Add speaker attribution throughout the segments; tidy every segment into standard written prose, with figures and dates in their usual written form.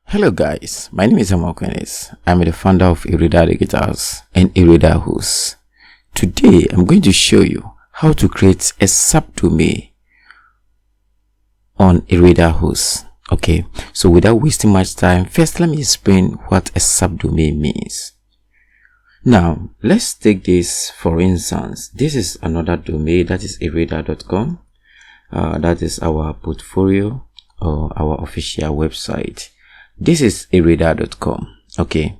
Speaker 1: Hello guys, my name is Amokenis. I'm the founder of EreddaHost and EreddaHost. Today I'm going to show you how to create a subdomain on EreddaHost. Okay, so without wasting much time, first let me explain what a subdomain means. Now let's take this for instance. This is another domain, that is eredda.com. That is our portfolio or our official website. This is eredda.com. Okay,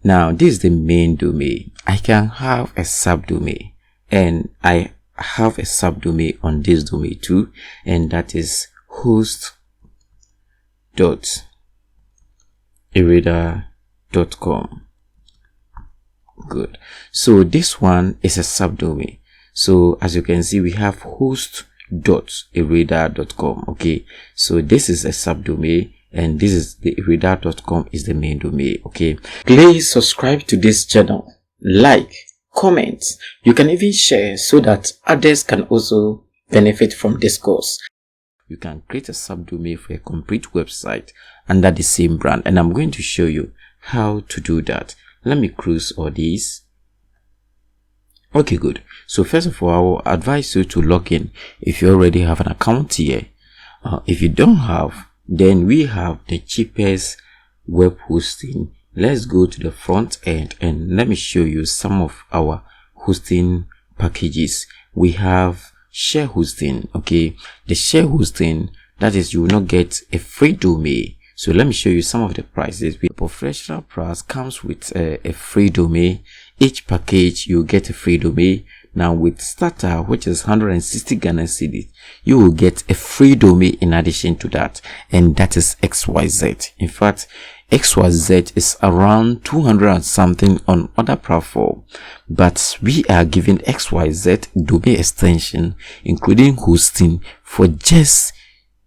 Speaker 1: now this is the main domain. I can have a subdomain, and I have a subdomain on this domain too, and that is host.eredda.com. Good. So this one is a subdomain. So as you can see, we have host.eredda.com. Okay, so this is a subdomain, and this is the eredda.com is the main domain. Okay, please subscribe to this channel, like, comment. You can even share so that others can also benefit from this course. You can create a subdomain for a complete website under the same brand, and I'm going to show you how to do that. Let me close all these. Okay, good. So first of all, I will advise you to log in if you already have an account here. If you don't have, then we have the cheapest web hosting. Let's go to the front end and let me show you some of our hosting packages. We have share hosting. Okay, the share hosting, that is, you will not get a free domain. So let me show you some of the prices. The professional price comes with a free domain. Each package you get a free domain. Now with starter, which is 160 Ghana cedis, you will get a free domain in addition to that, and that is XYZ. In fact, XYZ is around 200 and something on other platform, but we are giving XYZ domain extension including hosting for just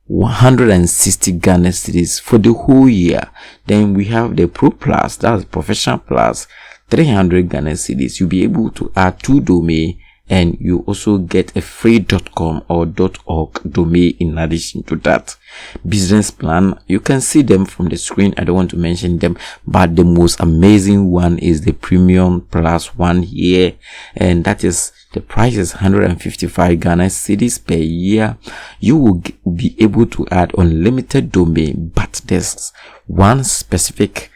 Speaker 1: 160 Ghana cedis for the whole year. Then we have the Pro Plus, that's Professional Plus, 300 Ghana cedis. You'll be able to add 2 domain, and you also get a free .com or .org domain in addition to that. Business plan, you can see them from the screen. I don't want to mention them, but the most amazing one is the Premium Plus one here, and that is the price is 155 Ghana cedis per year. You will be able to add unlimited domain, but there's one specific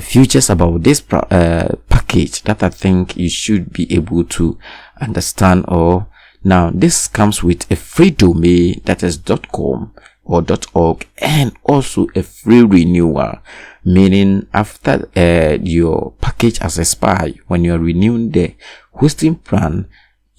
Speaker 1: features about this package that I think you should be able to understand. Or now this comes with a free domain, that is .com or .org, and also a free renewal, meaning after your package has expired, when you are renewing the hosting plan,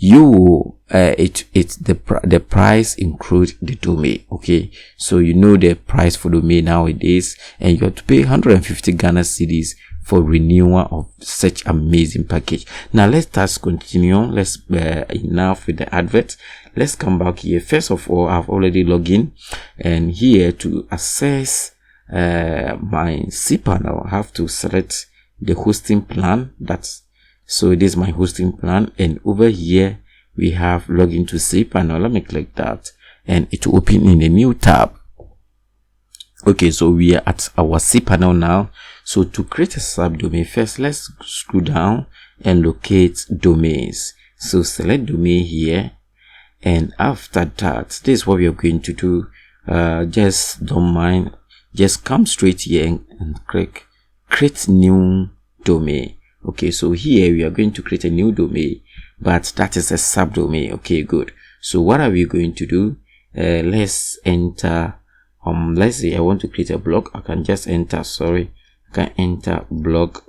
Speaker 1: you the price include the domain. Okay, so you know the price for domain nowadays, and you have to pay 150 Ghana cedis for renewal of such amazing package. Now let's continue. Let's enough with the advert. Let's come back here. First of all, I've already logged in, and here to access my Cpanel, I have to select the hosting plan. So this is my hosting plan, and over here we have login to Cpanel. Let me click that, and it will open in a new tab. Okay, so we are at our Cpanel now. So to create a subdomain, first let's scroll down and locate domains. So select domain here, and after that, this is what we are going to do. Just don't mind, just come straight here and click create new domain. Okay, so here we are going to create a new domain, but that is a subdomain. Okay, good. So what are we going to do? Let's enter let's say I want to create a blog. I can just enter, I can enter blog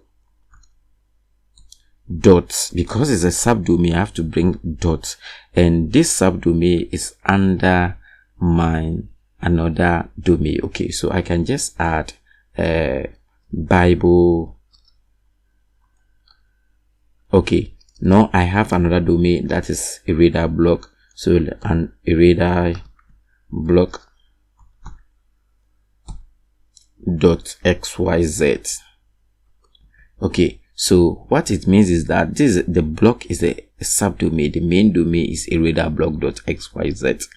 Speaker 1: dot, because it's a subdomain, I have to bring dot, and this subdomain is under another domain. Okay, so I can just add Bible. Okay, now I have another domain, that is Eredda blog. So an Eredda blog .xyz. Okay, so what it means is that the blog is a subdomain. The main domain is ereddablog.xyz.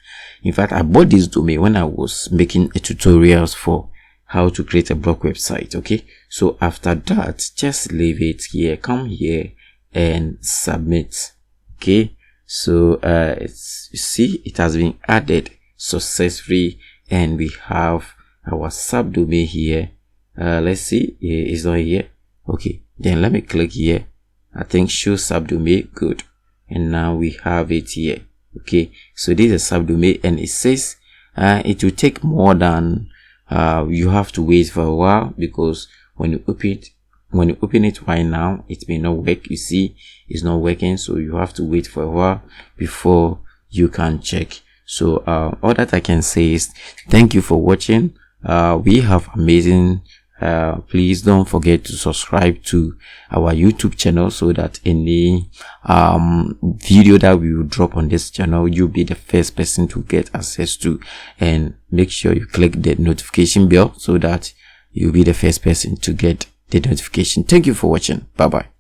Speaker 1: In fact, I bought this domain when I was making a tutorials for how to create a blog website. Okay, so after that, just leave it here, come here and submit. Okay, so you see it has been added successfully, and we have our subdomain here. Let's see, it's not here. Okay, then let me click here. I think show subdomain. Good, and now we have it here. Okay, so this is a subdomain, and it says it will take more than you have to wait for a while, because when you open it right now, it may not work. You see, it's not working, so you have to wait for a while before you can check. So all that I can say is thank you for watching. We have amazing. Please don't forget to subscribe to our YouTube channel, so that any video that we will drop on this channel, you'll be the first person to get access to. And make sure you click the notification bell, so that you'll be the first person to get the notification. Thank you for watching. Bye bye.